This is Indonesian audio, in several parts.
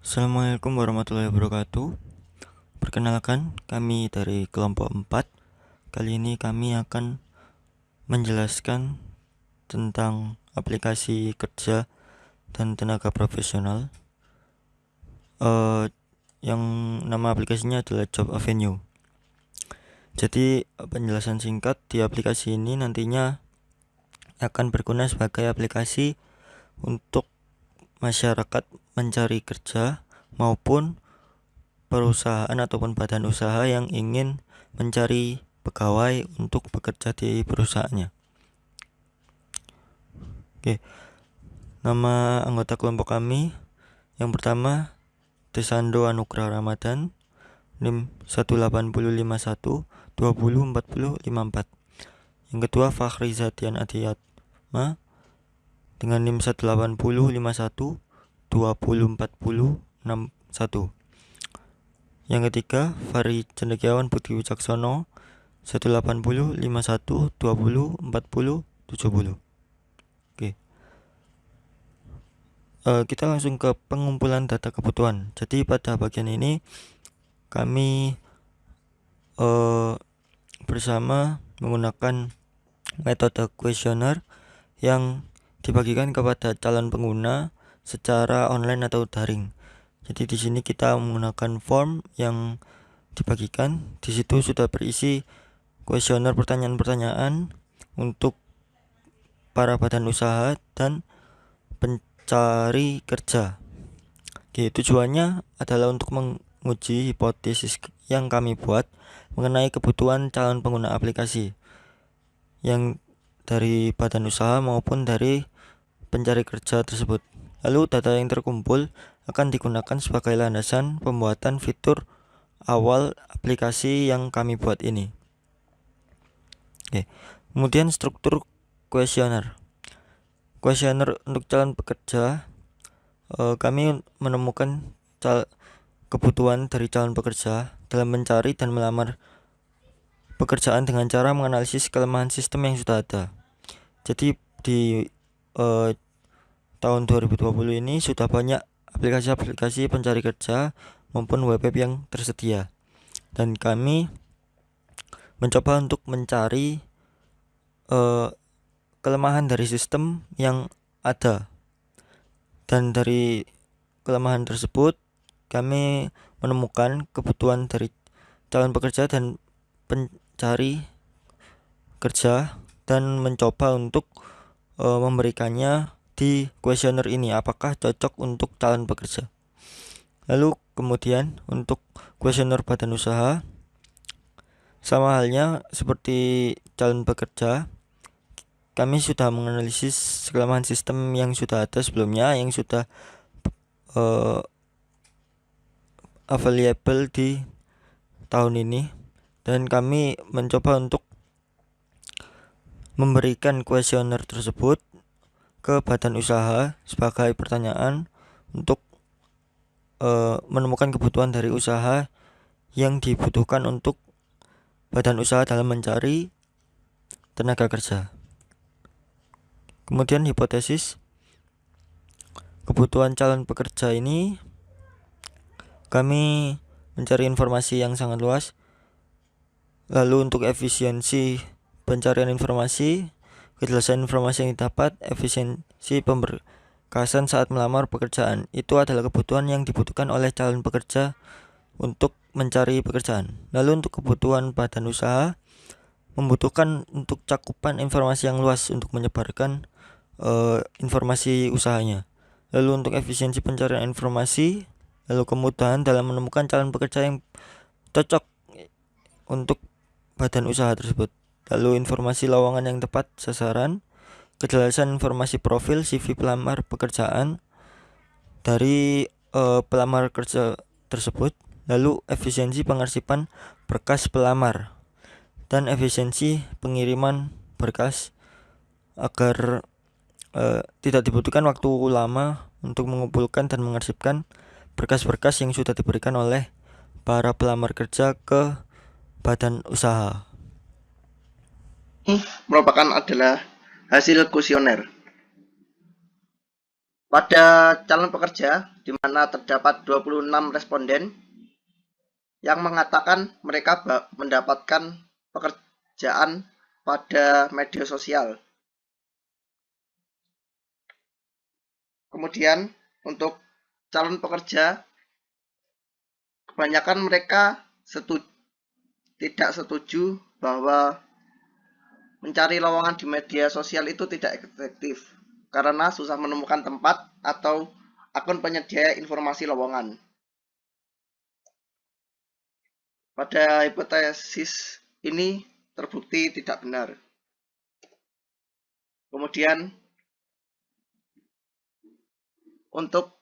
Assalamualaikum warahmatullahi wabarakatuh. Perkenalkan, kami dari kelompok 4. Kali ini kami akan menjelaskan tentang aplikasi kerja dan tenaga profesional yang nama aplikasinya adalah Job Avenue. Jadi penjelasan singkat, di aplikasi ini nantinya akan berguna sebagai aplikasi untuk masyarakat mencari kerja maupun perusahaan ataupun badan usaha yang ingin mencari pegawai untuk bekerja di perusahaannya. Oke, nama anggota kelompok kami yang pertama Desando Anugrah Ramadan, NIM 18051204054. Yang kedua Fakhri Zatian Adiyatma dengan NIM 18051204061. Yang ketiga Fari Cendekiawan Budi Wicaksono 18051204070. Oke. Kita langsung ke pengumpulan data kebutuhan. Jadi pada bagian ini kami bersama menggunakan metode kuesioner yang dibagikan kepada calon pengguna secara online atau daring. Jadi di sini kita menggunakan form yang dibagikan. Di situ sudah berisi kuesioner pertanyaan-pertanyaan untuk para badan usaha dan pencari kerja. Oke, tujuannya adalah untuk menguji hipotesis yang kami buat mengenai kebutuhan calon pengguna aplikasi yang dari badan usaha maupun dari pencari kerja tersebut. Lalu data yang terkumpul akan digunakan sebagai landasan pembuatan fitur awal aplikasi yang kami buat ini. Oke. Kemudian struktur kuesioner. Kuesioner untuk calon pekerja, kami menemukan kebutuhan dari calon pekerja dalam mencari dan melamar pekerjaan dengan cara menganalisis kelemahan sistem yang sudah ada. Jadi di tahun 2020 ini sudah banyak aplikasi-aplikasi pencari kerja maupun web yang tersedia, dan kami mencoba untuk mencari kelemahan dari sistem yang ada, dan dari kelemahan tersebut kami menemukan kebutuhan dari calon pekerja dan pencari kerja dan mencoba untuk memberikannya di kuesioner ini apakah cocok untuk calon pekerja. Lalu kemudian untuk kuesioner badan usaha, sama halnya seperti calon pekerja, kami sudah menganalisis kelemahan sistem yang sudah ada sebelumnya, yang sudah available di tahun ini, dan kami mencoba untuk memberikan kuesioner tersebut ke badan usaha sebagai pertanyaan untuk menemukan kebutuhan dari usaha yang dibutuhkan untuk badan usaha dalam mencari tenaga kerja. Kemudian hipotesis kebutuhan calon pekerja ini, kami mencari informasi yang sangat luas. Lalu untuk efisiensi pencarian informasi, kejelasan informasi yang didapat, efisiensi pemberkasan saat melamar pekerjaan, itu adalah kebutuhan yang dibutuhkan oleh calon pekerja untuk mencari pekerjaan. Lalu untuk kebutuhan badan usaha, membutuhkan untuk cakupan informasi yang luas untuk menyebarkan informasi usahanya. Lalu untuk efisiensi pencarian informasi, lalu kemudahan dalam menemukan calon pekerja yang cocok untuk badan usaha tersebut. Lalu informasi lowongan yang tepat sasaran, kejelasan informasi profil CV pelamar pekerjaan dari pelamar kerja tersebut. Lalu efisiensi pengarsipan berkas pelamar dan efisiensi pengiriman berkas agar tidak dibutuhkan waktu lama untuk mengumpulkan dan mengarsipkan berkas-berkas yang sudah diberikan oleh para pelamar kerja ke badan usaha. Merupakan adalah hasil kuesioner. Pada calon pekerja, di mana terdapat 26 responden yang mengatakan mereka mendapatkan pekerjaan pada media sosial. Kemudian untuk calon pekerja, kebanyakan mereka tidak setuju bahwa mencari lowongan di media sosial itu tidak efektif karena susah menemukan tempat atau akun penyedia informasi lowongan. Pada hipotesis ini terbukti tidak benar. Kemudian untuk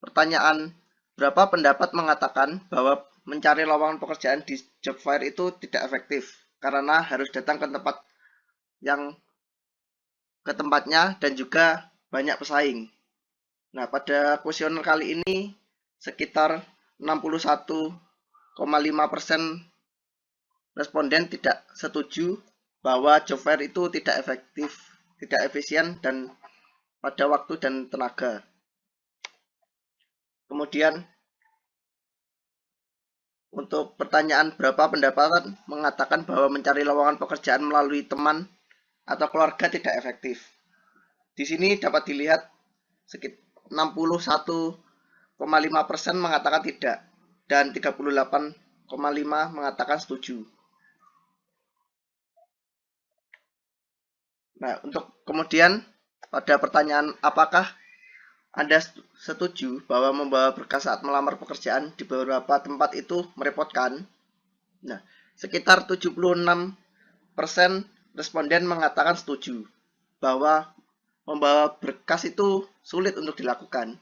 pertanyaan berapa pendapat mengatakan bahwa mencari lowongan pekerjaan di job fair itu tidak efektif karena harus datang ke tempatnya dan juga banyak pesaing. Nah, pada kuesioner kali ini sekitar 61,5% responden tidak setuju bahwa job fair itu tidak efektif, tidak efisien dan pada waktu dan tenaga. Kemudian untuk pertanyaan berapa pendapatan mengatakan bahwa mencari lowongan pekerjaan melalui teman atau keluarga tidak efektif. Di sini dapat dilihat sekitar 61,5% mengatakan tidak dan 38,5% mengatakan setuju. Nah, untuk kemudian pada pertanyaan apakah Anda setuju bahwa membawa berkas saat melamar pekerjaan di beberapa tempat itu merepotkan? Nah, sekitar 76% responden mengatakan setuju bahwa membawa berkas itu sulit untuk dilakukan.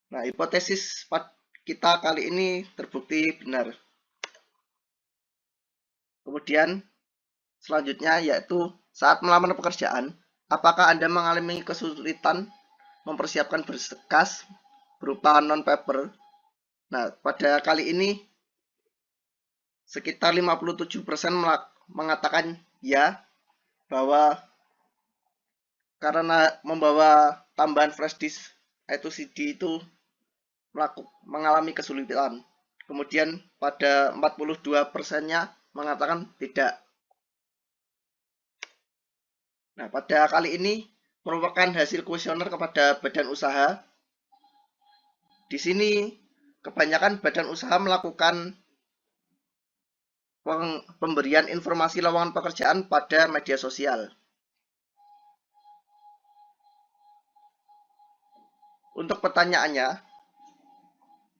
Nah, hipotesis kita kali ini terbukti benar. Kemudian selanjutnya yaitu saat melamar pekerjaan, apakah Anda mengalami kesulitan mempersiapkan berkas berupa non-paper? Nah, pada kali ini sekitar 57% mengatakan ya, bahwa karena membawa tambahan flash disk yaitu CD itu mengalami kesulitan. Kemudian pada 42%-nya mengatakan tidak. Nah, pada kali ini merupakan hasil kuesioner kepada badan usaha. Di sini kebanyakan badan usaha melakukan pemberian informasi lowongan pekerjaan pada media sosial. Untuk pertanyaannya,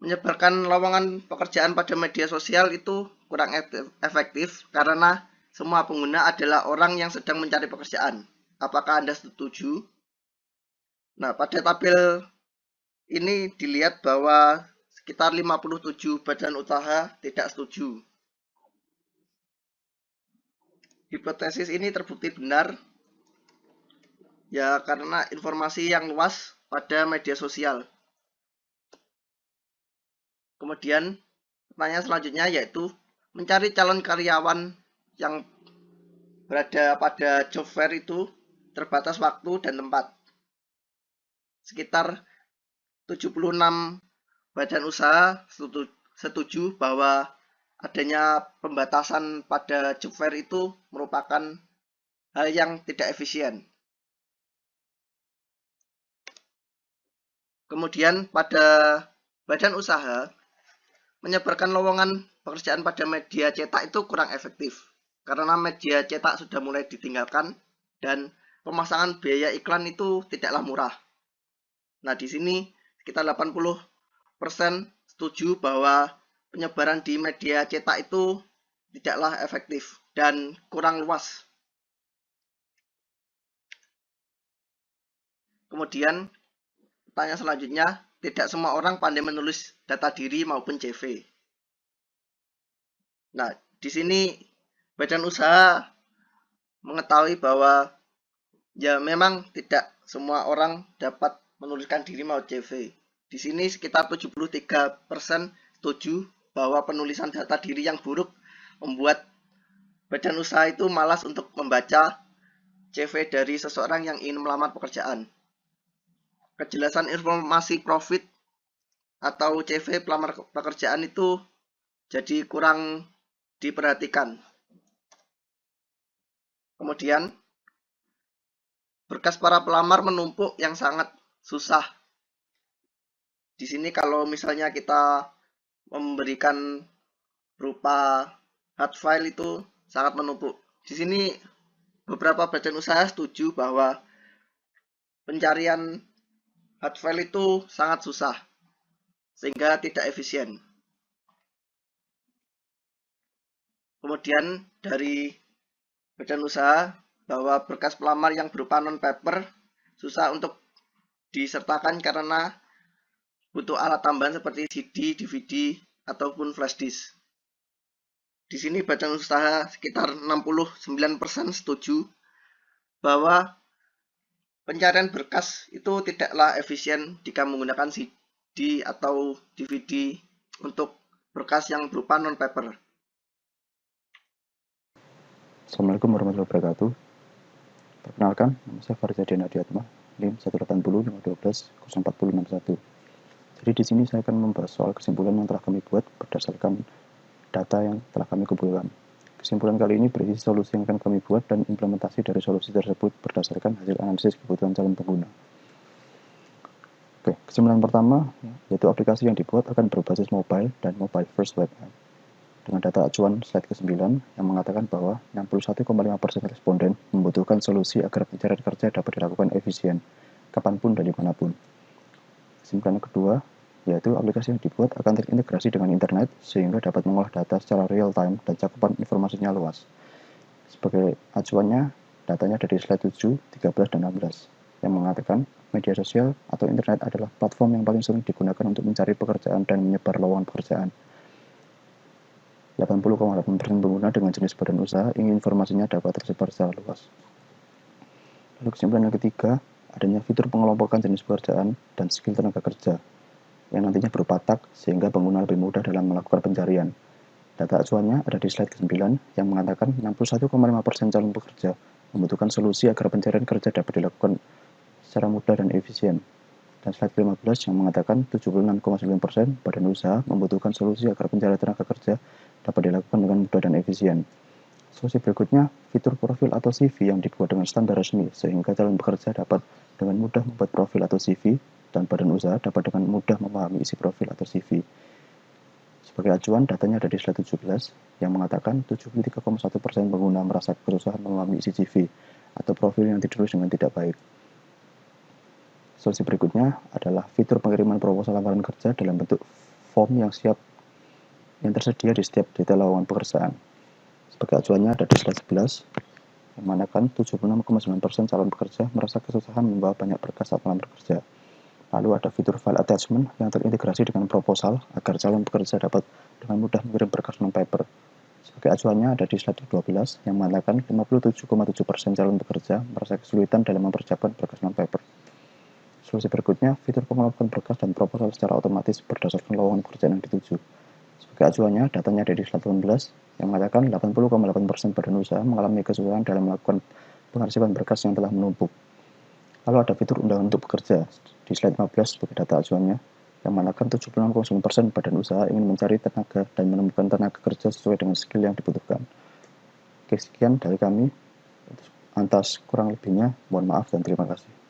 menyebarkan lowongan pekerjaan pada media sosial itu kurang efektif karena semua pengguna adalah orang yang sedang mencari pekerjaan. Apakah Anda setuju? Nah, pada tabel ini dilihat bahwa sekitar 57 badan usaha tidak setuju. Hipotesis ini terbukti benar ya karena informasi yang luas pada media sosial. Kemudian pertanyaan selanjutnya yaitu mencari calon karyawan yang berada pada job fair itu terbatas waktu dan tempat. Sekitar 76 badan usaha setuju bahwa adanya pembatasan pada job fair itu merupakan hal yang tidak efisien. Kemudian pada badan usaha menyebarkan lowongan pekerjaan pada media cetak itu kurang efektif karena media cetak sudah mulai ditinggalkan dan pemasangan biaya iklan itu tidaklah murah. Nah, di sini sekitar 80% setuju bahwa penyebaran di media cetak itu tidaklah efektif dan kurang luas. Kemudian pertanyaan selanjutnya, tidak semua orang pandai menulis data diri maupun CV. Nah, di sini badan usaha mengetahui bahwa ya memang tidak semua orang dapat menuliskan diri maupun CV. Di sini sekitar 73% setuju bahwa penulisan data diri yang buruk membuat badan usaha itu malas untuk membaca CV dari seseorang yang ingin melamar pekerjaan. kejelasan informasi profit atau CV pelamar pekerjaan itu jadi kurang diperhatikan. Kemudian, berkas para pelamar menumpuk yang sangat susah. Di sini kalau misalnya kita memberikan berupa hard file itu sangat menumpuk. Di sini beberapa badan usaha setuju bahwa pencarian hard file itu sangat susah sehingga tidak efisien. Kemudian dari badan usaha bahwa berkas pelamar yang berupa non-paper susah untuk disertakan karena butuh alat tambahan seperti CD, DVD, ataupun flash disk. Di sini badan usaha sekitar 69% setuju bahwa pencarian berkas itu tidaklah efisien jika menggunakan CD atau DVD untuk berkas yang berupa non-paper. Assalamualaikum warahmatullahi wabarakatuh. Perkenalkan, nama saya Farzah Denadiatma, NIM 180-512-04061. Jadi di sini saya akan membahas soal kesimpulan yang telah kami buat berdasarkan data yang telah kami kumpulkan. Kesimpulan kali ini berisi solusi yang akan kami buat dan implementasi dari solusi tersebut berdasarkan hasil analisis kebutuhan calon pengguna. Oke, kesimpulan pertama, yaitu aplikasi yang dibuat akan berbasis mobile dan mobile first web app. Dengan data acuan slide ke-9 yang mengatakan bahwa 61,5% responden membutuhkan solusi agar pencarian kerja dapat dilakukan efisien, kapanpun dan dimanapun. Kesimpulan kedua, yaitu aplikasi yang dibuat akan terintegrasi dengan internet sehingga dapat mengolah data secara real-time dan cakupan informasinya luas. Sebagai acuannya, datanya dari slide 7, 13, dan 16 yang mengatakan media sosial atau internet adalah platform yang paling sering digunakan untuk mencari pekerjaan dan menyebar lowongan pekerjaan. 80,8% pengguna dengan jenis badan usaha ingin informasinya dapat tersebar secara luas. Lalu kesimpulan yang ketiga, adanya fitur pengelompokan jenis pekerjaan dan skill tenaga kerja yang nantinya berupa tag sehingga pengguna lebih mudah dalam melakukan pencarian. Data acuannya ada di slide ke-9 yang mengatakan 61,5% calon pekerja membutuhkan solusi agar pencarian kerja dapat dilakukan secara mudah dan efisien. Dan slide ke-15 yang mengatakan 76,9% badan usaha membutuhkan solusi agar pencarian tenaga kerja dapat dilakukan dengan mudah dan efisien. Solusi berikutnya, fitur profil atau CV yang dibuat dengan standar resmi sehingga calon pekerja dapat dengan mudah membuat profil atau CV dan badan usaha dapat dengan mudah memahami isi profil atau CV. Sebagai acuan, datanya ada di slide 17 yang mengatakan 73,1% pengguna merasa kesusahan memahami isi CV atau profil yang ditulis dengan tidak baik. Solusi berikutnya adalah fitur pengiriman proposal lamaran kerja dalam bentuk form yang tersedia di setiap detail lowongan pekerjaan. Sebagai acuannya ada di slide 11, yang manakan 76,9% calon pekerja merasa kesusahan membawa banyak berkas saat melamar kerja. Lalu ada fitur file attachment yang terintegrasi dengan proposal agar calon pekerja dapat dengan mudah mengirim berkas non-paper. Sebagai acuannya ada di slide 12, yang manakan 57,7% calon pekerja merasa kesulitan dalam mempersiapkan berkas non-paper. Solusi berikutnya, fitur pengelompokan berkas dan proposal secara otomatis berdasarkan lowongan pekerjaan yang dituju. Sebagai acuannya, datanya ada di slide 18, yang mengatakan 80,8% badan usaha mengalami kesulitan dalam melakukan pengarsipan berkas yang telah menumpuk. Lalu ada fitur undangan untuk bekerja di slide 15 sebagai data acuannya, yang mengatakan 76,9% badan usaha ingin mencari tenaga dan menemukan tenaga kerja sesuai dengan skill yang dibutuhkan. Oke, sekian dari kami. Atas kurang lebihnya, mohon maaf dan terima kasih.